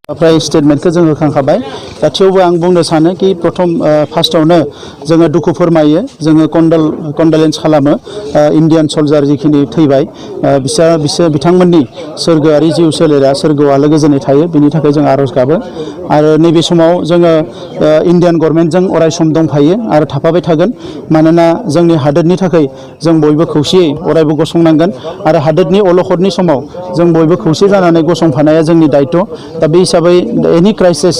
ओमफ्राय स्टेटमेन्टखौ जों होखांखाबाय दा थेवबो आं बुंनो सानो कि प्रथम फार्स्टआवनो जोङो दुखु फोरमायो जोङो कन्डलेन्स खालामो इन्डियान सल्जार जिखिनि थैबाय बिसोर बिथांमोननि सोरगोआरि जिउ सोलेरा सोरगोआव आलो गोजोनै थायो बिनि थाखाय जों आरज गाबो आरो नैबे समाव जोङो इन्डियान गभर्नमेन्टजों अराय सम दंफायो आरो थाफाबाय थागोन मानोना जोंनि हादोरनि थाखाय जों बयबो खौसेयै अरायबो गसंनांगोन आरो हादोरनि अलखदनि समाव जों बयबो खौसे जानानै गसंफानाया जोंनि दायित्व दा बे हिसाबै एनि क्राइसिस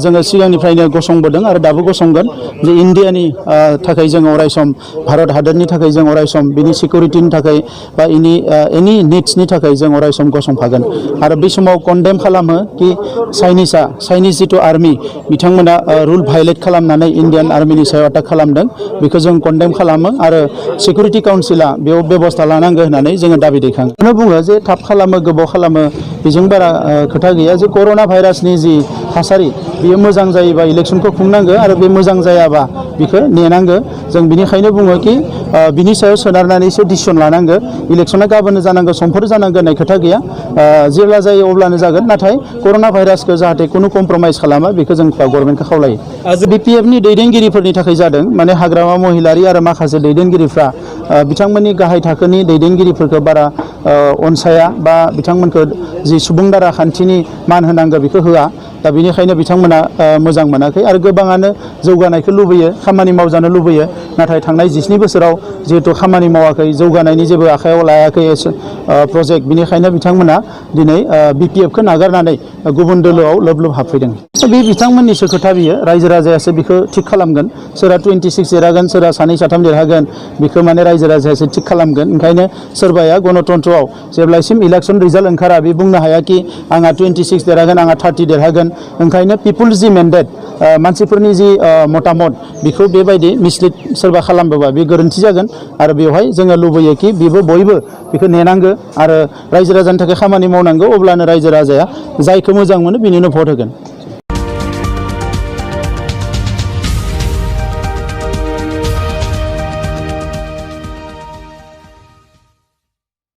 जोङो सिगांनिफ्रायनो गसंबोदों आरो दाबो गसंगोन जे इन्डियानि थाखाय जों अरायसम भारत हादोरनि थाखाय जों अरायसम बिनि सिकिउरिटिनि थाखाय बा एनि निड्सनि थाखाय जों अरायसम गसंफागोन आरो बे समाव कन्डेम खालामो कि चाइनिस जिथु आर्मि बिथांमोना रुल भायलेट खालामनानै इन्डियान आर्मिनि सायाव एटाक खालामदों बेखौ जों कन्डेम खालामो आरो सिकिउरिटि काउन्सिला बेयाव बेबस्था लानांगौ होननानै जोङो दाबि दैखाङो बेखौनो बुङो जे थाब खालामो गोबाव खालामो बेजों बारा खोथा गैया जे कर'ना भाइरासनि जि थासारि बियो मोजां जायोबा इलेक्सनखौ खुंनांगौ आरो बे मोजां जायाबा बेखौ नेनांगौ जों बिनिखायनो बुङो कि बिनि सायाव सोनारनानैसो डिसिसन लानांगौ इलेक्सना गाबोन जानांगौ समफोर जानांगौ होननाय खोथा गैया जेब्ला जायो अब्लानो जागोन नाथाय कर'ना भाइरासखौ जाहाथे खुनु कमप्रमाइज खालामा बेखौ जों गभर्नमेन्टखौ खावलायो बिपिएफनि दैदेनगिरिफोरनि थाखाय जादों माने हाग्रामा महिलारि आरो माखासे दैदेनगिरिफ्रा बिथांमोननि गाहाय थाखोनि दैदेनगिरिफोरखौ बारा अनसाया बा बिथांमोनखौ जि सुबुं दारा खान्थिनि मान होनांगौ बेखौ होआ दा बेनिखायनो बिथांमोना मोजां मोनाखै आरो गोबाङानो जौगानायखौ लुबैयो खामानि मावजानो लुबैयो नाथाय थांनाय 17 बोसोराव जिहेतु खामानि मावाखै जौगानायनि जेबो आखायाव लायाखै प्रजेक्ट बिनिखायनो बिथांमोना दिनै बिपिएफखौ नागारनानै गुबुन दोलोआव लोब हाबफैदों बे बिथांमोननिसो खोथा बियो रायजो राजायासो बेखौ थिग खालामगोन सोरहा 26 देरहागोन सोरहा 2-3 देरहागोन बेखौ माने रायजो राजायासो थिग खालामगोन ओंखायनो सोरबाया गणतन्त्रआव जेब्लासिम इलेक्सन रिजाल्ट ओंखारा बे बुंनो हाया कि आंहा 26 देरहागोन आंहा 30 देरहागोन ओंखायनो पिपुल्स जि मेन्डेट मानसिफोरनि जि मतामत बेखौ बेबायदि मिसलिड सोरबा खालामबोबा बे गोरोन्थि जागोन आरो बेवहाय जोङो लुबैयो कि बेबो बयबो बेखौ नेनांगौ आरो रायजो राजानि थाखाय खामानि मावनांगौ अब्लानो रायजो राजाया जायखौ मोजां मोनो बेनिनो भट होगोन